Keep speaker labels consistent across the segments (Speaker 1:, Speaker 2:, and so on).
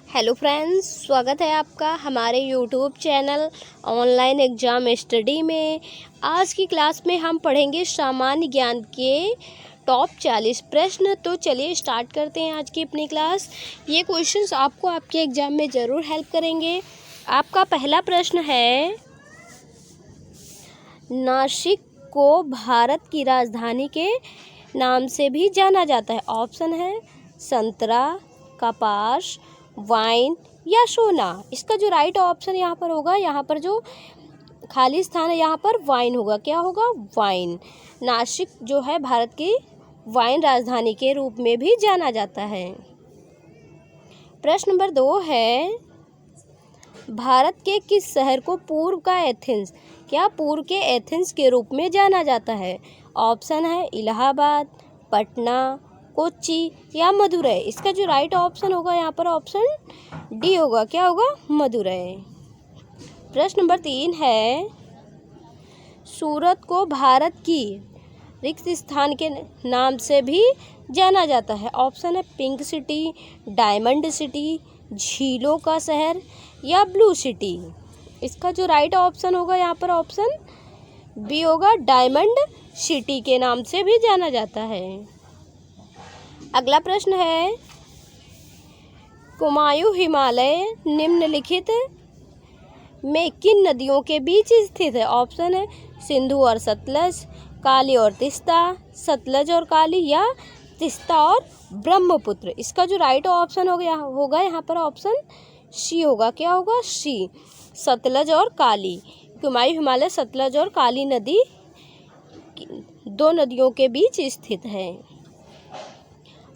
Speaker 1: Hello friends, स्वागत है आपका हमारे YouTube channel online exam study में। आज की क्लास में हम पढ़ेंगे सामान्य ज्ञान के टॉप 40 प्रश्न। तो चलिए स्टार्ट करते हैं आज की अपनी क्लास। ये क्वेश्चंस आपको आपके एग्ज़ाम में ज़रूर हेल्प करेंगे। आपका पहला प्रश्न है, नासिक को भारत की राजधानी के नाम से भी जाना जाता है। ऑप्शन है संतरा, कपास, वाइन या सोना। इसका जो राइट ऑप्शन यहाँ पर होगा, यहाँ पर जो खाली स्थान है यहाँ पर वाइन होगा। क्या होगा? वाइन। नासिक जो है भारत की वाइन राजधानी के रूप में भी जाना जाता है। प्रश्न नंबर 2 है, भारत के किस शहर को पूर्व का एथेंस, पूर्व के एथेंस के रूप में जाना जाता है? ऑप्शन है इलाहाबाद, पटना, कोच्चि या मदुरई। इसका जो राइट ऑप्शन होगा यहाँ पर ऑप्शन डी होगा। क्या होगा? मदुरई। प्रश्न नंबर 3 है, सूरत को भारत की रिक्त स्थान के नाम से भी जाना जाता है। ऑप्शन है पिंक सिटी, डायमंड सिटी, झीलों का शहर या ब्लू सिटी। इसका जो राइट ऑप्शन होगा यहाँ पर ऑप्शन बी होगा, डायमंड सिटी के नाम से भी जाना जाता है। अगला प्रश्न है, कुमायूं हिमालय निम्नलिखित में किन नदियों के बीच स्थित है? ऑप्शन है सिंधु और सतलज, काली और तिस्ता, सतलज और काली या तिस्ता और ब्रह्मपुत्र। इसका जो राइट ऑप्शन होगा यहाँ पर ऑप्शन सी होगा। क्या होगा? सी, सतलज और काली। कुमायूं हिमालय सतलज और काली नदी दो नदियों के बीच स्थित है।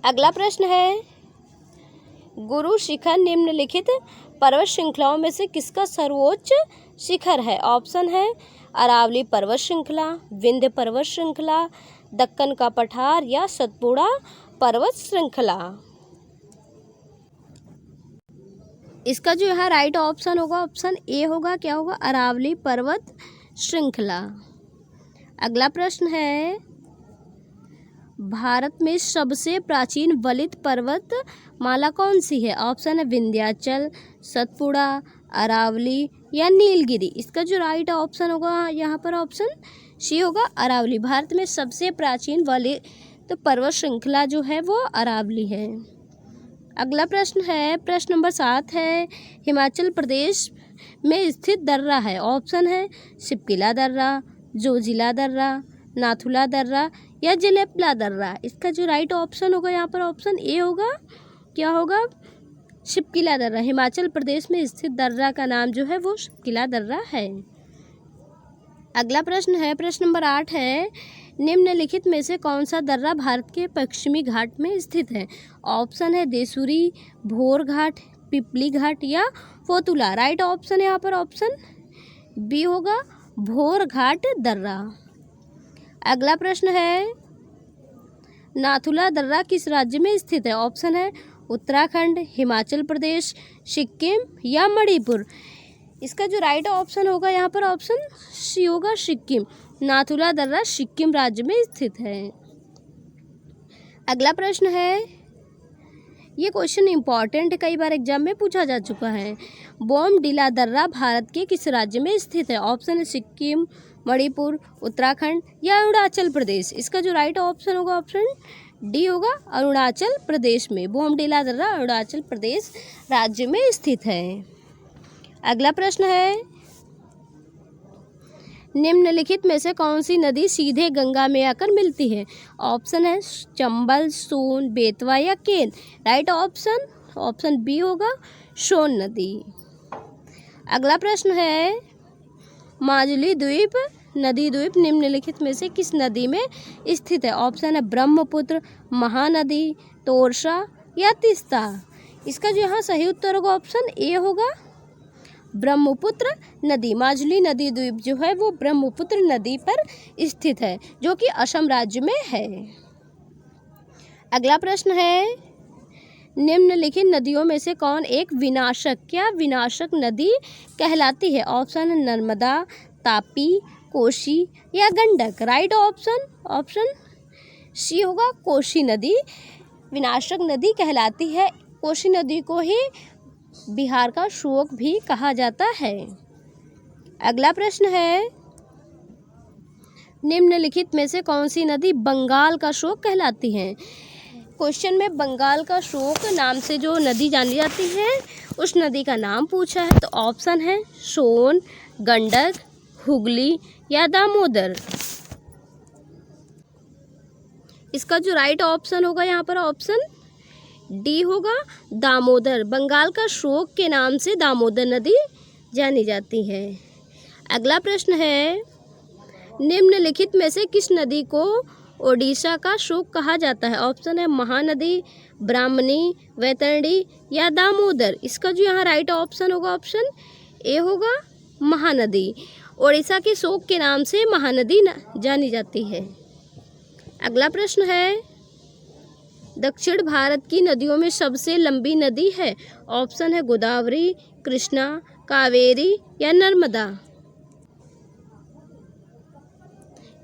Speaker 1: अगला प्रश्न है, गुरु शिखर निम्नलिखित पर्वत श्रृंखलाओं में से किसका सर्वोच्च शिखर है? ऑप्शन है अरावली पर्वत श्रृंखला, विंध्य पर्वत श्रृंखला, दक्कन का पठार या सतपुड़ा पर्वत श्रृंखला। इसका जो यहाँ राइट ऑप्शन होगा ऑप्शन ए होगा। क्या होगा? अरावली पर्वत श्रृंखला। अगला प्रश्न है, भारत में सबसे प्राचीन वलित पर्वत माला कौन सी है? ऑप्शन है विंध्याचल, सतपुड़ा, अरावली या नीलगिरी। इसका जो राइट ऑप्शन होगा यहाँ पर ऑप्शन सी होगा, अरावली। भारत में सबसे प्राचीन वलित पर्वत श्रृंखला जो है वो अरावली है। अगला प्रश्न है, प्रश्न नंबर 7 है, हिमाचल प्रदेश में स्थित दर्रा है। ऑप्शन है शिपकिला दर्रा, जोजिला दर्रा, नाथुला दर्रा या जलेपला दर्रा। इसका जो राइट ऑप्शन होगा यहाँ पर ऑप्शन ए होगा। क्या होगा? शिपकिला दर्रा। हिमाचल प्रदेश में स्थित दर्रा का नाम जो है वो शिपकिला दर्रा है। अगला प्रश्न है, प्रश्न नंबर 8 है, निम्नलिखित में से कौन सा दर्रा भारत के पश्चिमी घाट में स्थित है? ऑप्शन है देसूरी, भोर घाट, पिपली घाट या फोतुला। राइट ऑप्शन यहाँ पर ऑप्शन बी होगा, भोर घाट दर्रा। अगला प्रश्न है, नाथुला दर्रा किस राज्य में स्थित है? ऑप्शन है उत्तराखंड, हिमाचल प्रदेश, सिक्किम या मणिपुर। इसका जो राइट ऑप्शन होगा यहाँ पर ऑप्शन सी होगा, सिक्किम। नाथुला दर्रा सिक्किम राज्य में स्थित है। अगला प्रश्न है, ये क्वेश्चन इंपॉर्टेंट, कई बार एग्जाम में पूछा जा चुका है। बोमडिला दर्रा भारत के किस राज्य में स्थित है? ऑप्शन है सिक्किम, मणिपुर, उत्तराखंड या अरुणाचल प्रदेश। इसका जो राइट ऑप्शन होगा ऑप्शन डी होगा, अरुणाचल प्रदेश में। बोमडिला दर्रा अरुणाचल प्रदेश राज्य में स्थित है। अगला प्रश्न है, निम्नलिखित में से कौन सी नदी सीधे गंगा में आकर मिलती है? ऑप्शन है चंबल, सोन, बेतवा या केन। राइट ऑप्शन बी होगा, सोन नदी। अगला प्रश्न है, माजुली द्वीप नदी द्वीप निम्नलिखित में से किस नदी में स्थित है? ऑप्शन है ब्रह्मपुत्र, महानदी, तोरसा या तीस्ता। इसका जो यहाँ सही उत्तर होगा ऑप्शन ए होगा, ब्रह्मपुत्र नदी। माजुली नदी द्वीप जो है वो ब्रह्मपुत्र नदी पर स्थित है, जो कि असम राज्य में है। अगला प्रश्न है, निम्नलिखित नदियों में से कौन एक विनाशक नदी कहलाती है? ऑप्शन है नर्मदा, तापी, कोसी या गंडक। राइट ऑप्शन सी होगा, कोसी नदी विनाशक नदी कहलाती है। कोसी नदी को ही बिहार का शोक भी कहा जाता है। अगला प्रश्न है, निम्नलिखित में से कौन सी नदी बंगाल का शोक कहलाती है। क्वेश्चन में बंगाल का शोक नाम से जो नदी जानी जाती है उस नदी का नाम पूछा है। तो ऑप्शन है सोन, गंडक, हुगली या दामोदर। इसका जो राइट ऑप्शन होगा यहाँ पर ऑप्शन डी होगा, दामोदर। बंगाल का शोक के नाम से दामोदर नदी जानी जाती है। अगला प्रश्न है, निम्नलिखित में से किस नदी को ओडिशा का शोक कहा जाता है। ऑप्शन है महानदी, ब्राह्मणी, वैतरणी या दामोदर। इसका जो यहाँ राइट ऑप्शन होगा ऑप्शन ए होगा, महानदी। ओडिशा के शोक के नाम से महानदी जानी जाती है। अगला प्रश्न है, दक्षिण भारत की नदियों में सबसे लंबी नदी है। ऑप्शन है गोदावरी, कृष्णा, कावेरी या नर्मदा।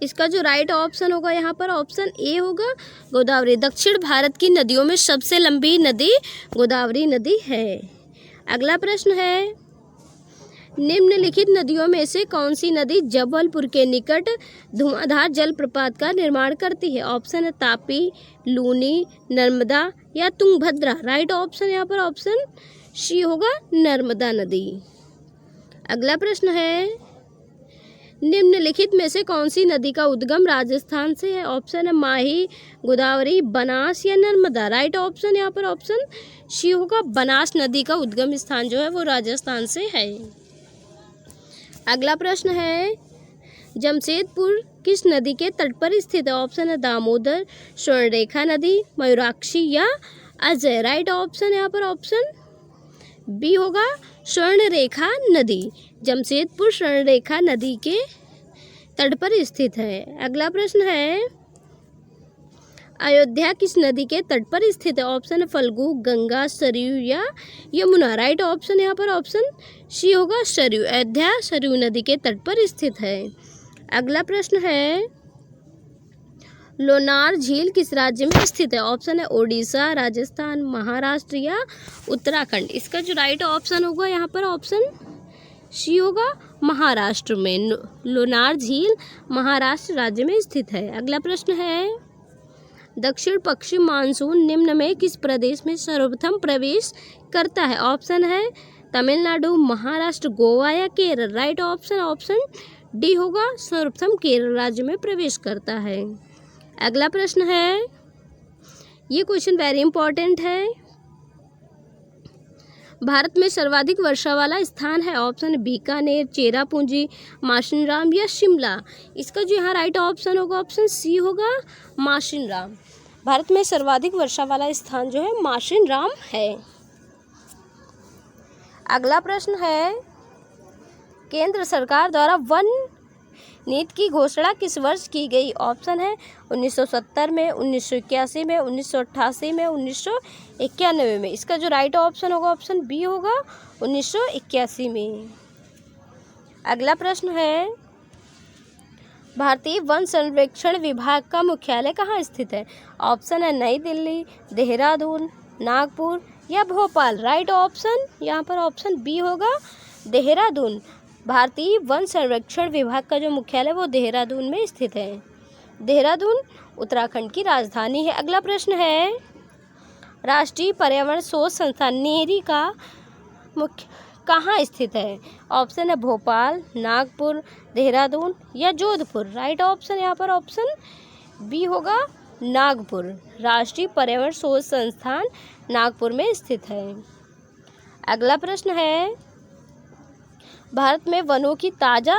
Speaker 1: इसका जो राइट ऑप्शन होगा यहाँ पर ऑप्शन ए होगा, गोदावरी। दक्षिण भारत की नदियों में सबसे लंबी नदी गोदावरी नदी है। अगला प्रश्न है, निम्नलिखित नदियों में से कौन सी नदी जबलपुर के निकट धुआंधार जलप्रपात का निर्माण करती है। ऑप्शन है तापी, लूनी, नर्मदा या तुंगभद्रा। राइट ऑप्शन यहाँ पर ऑप्शन सी होगा, नर्मदा नदी। अगला प्रश्न है, निम्नलिखित में से कौन सी नदी का उद्गम राजस्थान से है। ऑप्शन है माही, गोदावरी, बनास या नर्मदा। राइट ऑप्शन यहाँ पर ऑप्शन सी होगा, बनास नदी का उद्गम स्थान जो है वो राजस्थान से है। अगला प्रश्न है, जमशेदपुर किस नदी के तट पर स्थित है। ऑप्शन है दामोदर, स्वर्णरेखा नदी, मयूराक्षी या अजय। राइट ऑप्शन यहाँ पर ऑप्शन बी होगा, स्वर्णरेखा नदी। जमशेदपुर स्वर्णरेखा नदी के तट पर स्थित है। अगला प्रश्न है, अयोध्या किस नदी के तट पर स्थित है। ऑप्शन है फल्गु, गंगा, सरयू या यमुना। राइट ऑप्शन यहाँ पर ऑप्शन सी होगा, सरयू। अयोध्या सरयू नदी के तट पर स्थित है। अगला प्रश्न है, लोनार झील किस राज्य में स्थित है। ऑप्शन है ओडिशा, राजस्थान, महाराष्ट्र या उत्तराखंड। इसका जो राइट ऑप्शन होगा यहाँ पर ऑप्शन सी होगा, महाराष्ट्र में। लोनार झील महाराष्ट्र राज्य में स्थित है। अगला प्रश्न है, दक्षिण पश्चिम मानसून निम्न में किस प्रदेश में सर्वप्रथम प्रवेश करता है। ऑप्शन है तमिलनाडु, महाराष्ट्र, गोवा या Kerala. Right option option D होगा, सर्वप्रथम केरल राज्य में प्रवेश करता है। अगला प्रश्न है, ये क्वेश्चन वेरी इंपॉर्टेंट है, भारत में सर्वाधिक वर्षा वाला स्थान है। ऑप्शन बीकानेर, चेरापूंजी, माशिनराम या शिमला। इसका जो यहाँ राइट ऑप्शन होगा ऑप्शन सी होगा, माशिनराम। भारत में सर्वाधिक वर्षा वाला स्थान जो है माशिनराम है। अगला प्रश्न है, केंद्र सरकार द्वारा वन नीति की घोषणा किस वर्ष की गई। ऑप्शन है 1970 में, 1981 में, 1988 में, 1991 में। इसका जो राइट ऑप्शन होगा ऑप्शन बी होगा, 1981 में। अगला प्रश्न है, भारतीय वन संरक्षण विभाग का मुख्यालय कहाँ स्थित है। ऑप्शन है नई दिल्ली, देहरादून, नागपुर या भोपाल। राइट ऑप्शन यहाँ पर ऑप्शन बी होगा, देहरादून। भारतीय वन संरक्षण विभाग का जो मुख्यालय वो देहरादून में स्थित है। देहरादून उत्तराखंड की राजधानी है। अगला प्रश्न है, राष्ट्रीय पर्यावरण शोध संस्थान नेरी का मुख्य कहाँ स्थित है। ऑप्शन है भोपाल, नागपुर, देहरादून या जोधपुर। राइट ऑप्शन यहाँ पर ऑप्शन बी होगा, नागपुर। राष्ट्रीय पर्यावरण शोध संस्थान नागपुर में स्थित है। अगला प्रश्न है, भारत में वनों की ताज़ा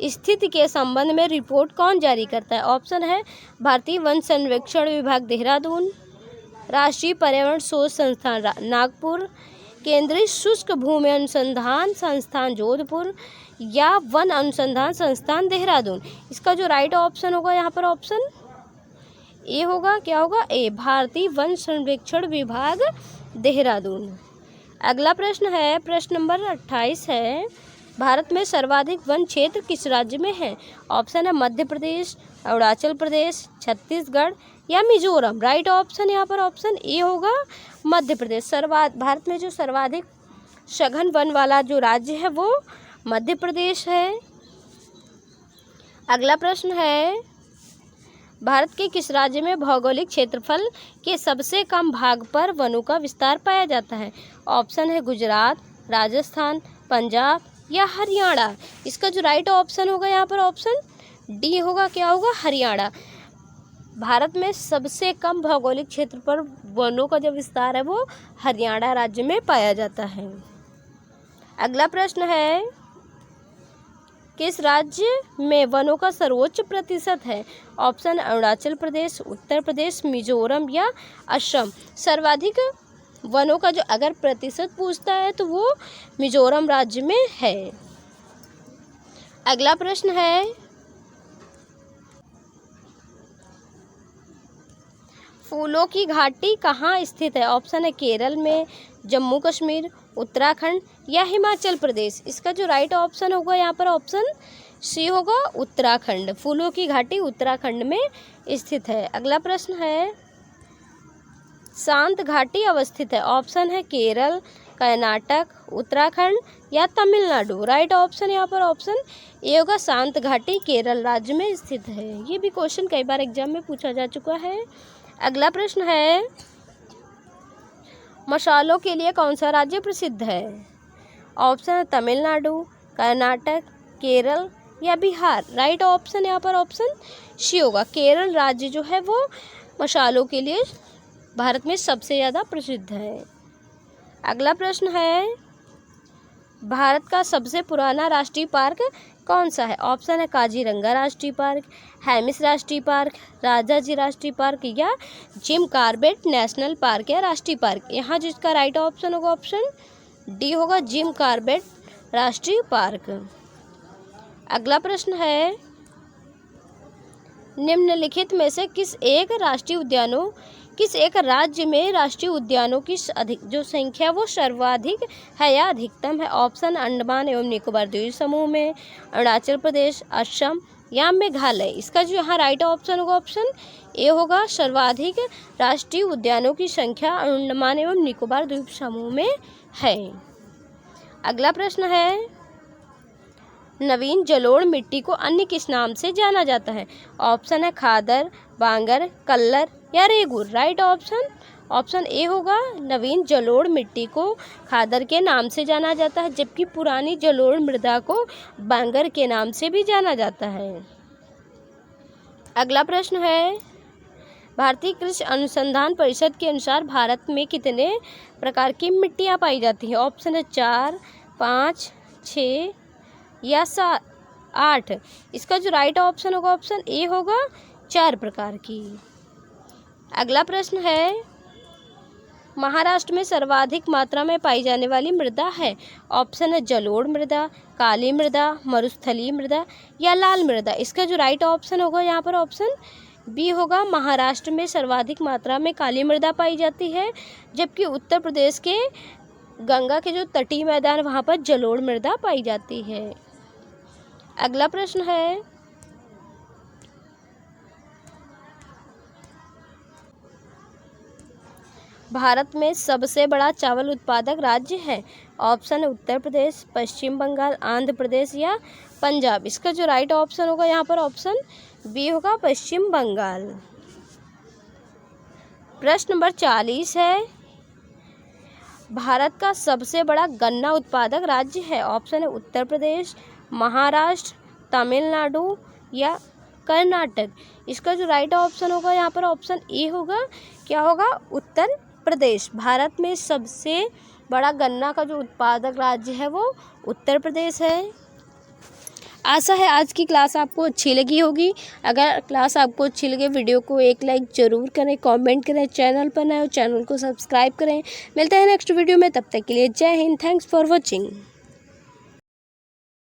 Speaker 1: स्थिति के संबंध में रिपोर्ट कौन जारी करता है। ऑप्शन है भारतीय वन संरक्षण विभाग देहरादून, राष्ट्रीय पर्यावरण शोध संस्थान नागपुर, केंद्रीय शुष्क भूमि अनुसंधान संस्थान जोधपुर या वन अनुसंधान संस्थान देहरादून। इसका जो राइट ऑप्शन होगा यहाँ पर ऑप्शन ए होगा, क्या होगा, ए, भारतीय वन संरक्षण विभाग देहरादून। अगला प्रश्न है, प्रश्न नंबर 28 है, भारत में सर्वाधिक वन क्षेत्र किस राज्य में है। ऑप्शन है मध्य प्रदेश, अरुणाचल प्रदेश, छत्तीसगढ़ या मिजोरम। राइट ऑप्शन यहाँ पर ऑप्शन ए होगा, मध्य प्रदेश। भारत में जो सर्वाधिक सघन वन वाला जो राज्य है वो मध्य प्रदेश है। अगला प्रश्न है, भारत के किस राज्य में भौगोलिक क्षेत्रफल के सबसे कम भाग पर वनों का विस्तार पाया जाता है? ऑप्शन है गुजरात, राजस्थान, पंजाब या हरियाणा। इसका जो राइट ऑप्शन होगा यहाँ पर ऑप्शन डी होगा। क्या होगा? हरियाणा। भारत में सबसे कम भौगोलिक क्षेत्र पर वनों का जो विस्तार है वो हरियाणा राज्य में पाया जाता है। अगला प्रश्न है, किस राज्य में वनों का सर्वोच्च प्रतिशत है? ऑप्शन अरुणाचल प्रदेश, उत्तर प्रदेश, मिजोरम या असम। सर्वाधिक वनों का जो अगर प्रतिशत पूछता है तो वो मिजोरम राज्य में है। अगला प्रश्न है, फूलों की घाटी कहाँ स्थित है? ऑप्शन है केरल में, जम्मू कश्मीर, उत्तराखंड या हिमाचल प्रदेश। इसका जो राइट ऑप्शन होगा यहाँ पर ऑप्शन सी होगा, उत्तराखंड। फूलों की घाटी उत्तराखंड में स्थित है। अगला प्रश्न है, शांत घाटी अवस्थित है? ऑप्शन है केरल, कर्नाटक, उत्तराखंड या तमिलनाडु। राइट ऑप्शन यहाँ पर ऑप्शन ए होगा, शांत घाटी केरल राज्य में स्थित है। ये भी क्वेश्चन कई बार एग्जाम में पूछा जा चुका है। अगला प्रश्न है, मसालों के लिए कौन सा राज्य प्रसिद्ध है? ऑप्शन है तमिलनाडु, कर्नाटक, केरल या बिहार। राइट ऑप्शन यहाँ पर ऑप्शन सी होगा, केरल राज्य जो है वो मसालों के लिए भारत में सबसे ज़्यादा प्रसिद्ध है। अगला प्रश्न है, भारत का सबसे पुराना राष्ट्रीय पार्क कौन सा है? ऑप्शन है काजीरंगा राष्ट्रीय पार्क, हेमिस राष्ट्रीय पार्क, राजाजी राष्ट्रीय पार्क या जिम कॉर्बेट नेशनल पार्क या राष्ट्रीय पार्क। यहाँ जिसका राइट ऑप्शन होगा ऑप्शन डी होगा, जिम कॉर्बेट राष्ट्रीय पार्क। अगला प्रश्न है, निम्नलिखित में से किस एक राज्य में राष्ट्रीय उद्यानों की जो संख्या वो सर्वाधिक है या अधिकतम है? ऑप्शन अंडमान एवं निकोबार द्वीप समूह में, अरुणाचल प्रदेश, असम या मेघालय। इसका जो यहाँ राइट ऑप्शन होगा ऑप्शन ए होगा, सर्वाधिक राष्ट्रीय उद्यानों की संख्या अंडमान एवं निकोबार द्वीप समूह में है। अगला प्रश्न है, नवीन जलोढ़ मिट्टी को अन्य किस नाम से जाना जाता है? ऑप्शन है खादर, बांगर, कल्लर या रेगूर। राइट ऑप्शन ए होगा, नवीन जलोढ़ मिट्टी को खादर के नाम से जाना जाता है, जबकि पुरानी जलोढ़ मृदा को बांगर के नाम से भी जाना जाता है। अगला प्रश्न है, भारतीय कृषि अनुसंधान परिषद के अनुसार भारत में कितने प्रकार की मिट्टियाँ पाई जाती हैं? ऑप्शन है 4, 5, 6 या 7, 8। इसका जो राइट ऑप्शन होगा ऑप्शन ए होगा, 4 प्रकार की। अगला प्रश्न है, महाराष्ट्र में सर्वाधिक मात्रा में पाई जाने वाली मृदा है? ऑप्शन है जलोढ़ मृदा, काली मृदा, मरुस्थलीय मृदा या लाल मृदा। इसका जो राइट ऑप्शन होगा यहाँ पर ऑप्शन बी होगा, महाराष्ट्र में सर्वाधिक मात्रा में काली मृदा पाई जाती है, जबकि उत्तर प्रदेश के गंगा के जो तटीय मैदान वहाँ पर जलोढ़ मृदा पाई जाती है। अगला प्रश्न है, भारत में सबसे बड़ा चावल उत्पादक राज्य है? ऑप्शन है उत्तर प्रदेश, पश्चिम बंगाल, आंध्र प्रदेश या पंजाब। इसका जो राइट ऑप्शन होगा यहाँ पर ऑप्शन बी होगा, पश्चिम बंगाल। प्रश्न नंबर 40 है, भारत का सबसे बड़ा गन्ना उत्पादक राज्य है? ऑप्शन है उत्तर प्रदेश, महाराष्ट्र, तमिलनाडु या कर्नाटक। इसका जो राइट ऑप्शन होगा यहाँ पर ऑप्शन ए होगा। क्या होगा? उत्तर प्रदेश। भारत में सबसे बड़ा गन्ना का जो उत्पादक राज्य है वो उत्तर प्रदेश है। आशा है आज की क्लास आपको अच्छी लगी होगी। अगर क्लास आपको अच्छी लगे वीडियो को एक लाइक ज़रूर करें, कमेंट करें, चैनल पर नए हो चैनल को सब्सक्राइब करें। मिलते हैं नेक्स्ट वीडियो में, तब तक के लिए जय हिंद। Thanks for watching.